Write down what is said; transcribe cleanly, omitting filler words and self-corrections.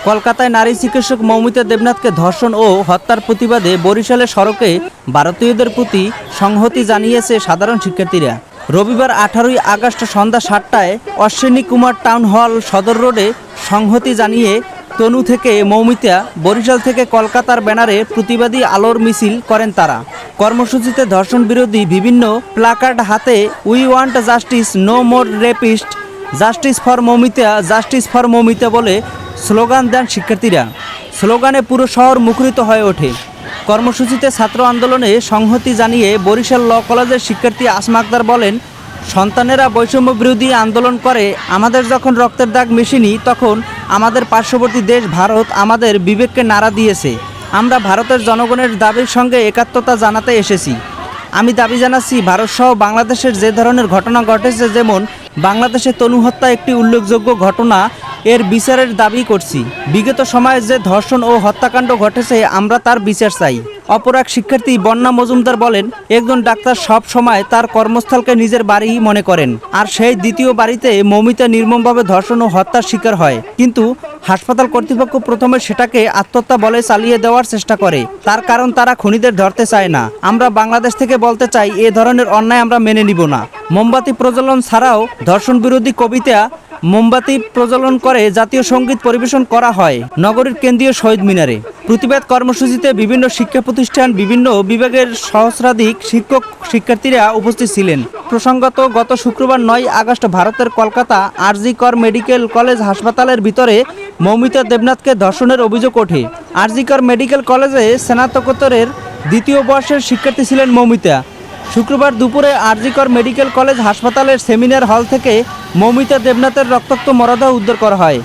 কলকাতায় নারী চিকিৎসক মৌমিতা দেবনাথকে ধর্ষণ ও হত্যার প্রতিবাদে বরিশালের সড়কে ভারতীয়দের প্রতি সংহতি জানিয়েছে সাধারণ শিক্ষার্থীরা। রবিবার 18ই আগস্ট সন্ধ্যা 7টায় অশ্বিনী কুমার টাউন হল সদর রোডে সংহতি জানিয়ে তনু থেকে মৌমিতা, বরিশাল থেকে কলকাতার ব্যানারে প্রতিবাদী আলোর মিছিল করেন তারা। কর্মসূচিতে ধর্ষণ বিরোধী বিভিন্ন প্লাকার্ড হাতে we want justice, no more rapist, justice for Moumita, justice for Moumita বলে স্লোগান দেন শিক্ষার্থীরা। স্লোগানে পুরো শহর মুখরিত হয়ে ওঠে। কর্মসূচিতে ছাত্র আন্দোলনে সংহতি জানিয়ে বরিশাল ল কলেজের শিক্ষার্থী আসমা আক্তার বলেন, সন্তানেরা বৈষম্য বিরোধী আন্দোলন করে আমাদের যখন রক্তের দাগ মেশেনি, তখন আমাদের পার্শ্ববর্তী দেশ ভারত আমাদের বিবেককে নাড়া দিয়েছে। আমরা ভারতের জনগণের দাবির সঙ্গে একাত্মতা জানাতে এসেছি। আমি দাবি জানাচ্ছি, ভারতসহ বাংলাদেশের যে ধরনের ঘটনা ঘটেছে, যেমন বাংলাদেশে তনু হত্যা একটি উল্লেখযোগ্য ঘটনা, এর বিচারের দাবি করছি। বিগত সময়ে যে ধর্ষণ ও হত্যাকাণ্ড ঘটেছে, আমরা তার বিচার চাই। অপর এক শিক্ষার্থী বন্যা মজুমদার বলেন, একজন ডাক্তার সব সময় তার কর্মস্থলকে নিজের বাড়ি মনে করেন, আর সেই দ্বিতীয় বাড়িতে মৌমিতা নির্মমভাবে ধর্ষণ ও হত্যার শিকার হয়। কিন্তু হাসপাতাল কর্তৃপক্ষ প্রথমে সেটাকে আত্মহত্যা বলে চালিয়ে দেওয়ার চেষ্টা করে। তার কারণ তারা খুনিদের ধরতে চায় না। আমরা বাংলাদেশ থেকে বলতে চাই, এ ধরনের অন্যায় আমরা মেনে নিব না। মোমবাতি প্রজ্বলন ছাড়াও ধর্ষণ বিরোধী কবিতা মোমবাতি প্রজ্বলন করে জাতীয় সঙ্গীত পরিবেশন করা হয় নগরীর কেন্দ্রীয় শহীদ মিনারে। প্রতিবাদ কর্মসূচিতে বিভিন্ন শিক্ষা প্রতিষ্ঠান, বিভিন্ন বিভাগের সহস্রাধিক শিক্ষক শিক্ষার্থীরা উপস্থিত ছিলেন। প্রসঙ্গত, গত শুক্রবার 9 আগস্ট ভারতের কলকাতা আরজি কর মেডিকেল কলেজ হাসপাতালের ভিতরে মৌমিতা দেবনাথকে ধর্ষণের অভিযোগ ওঠে। আরজি কর মেডিকেল কলেজে স্নাতকোত্তরের দ্বিতীয় বর্ষের শিক্ষার্থী ছিলেন মৌমিতা। শুক্রবার দুপুরে আরজি কর মেডিকেল কলেজ হাসপাতালের সেমিনার হল থেকে মৌমিতা দেবনাথের রক্তাক্ত মরদেহ উদ্ধার করা হয়।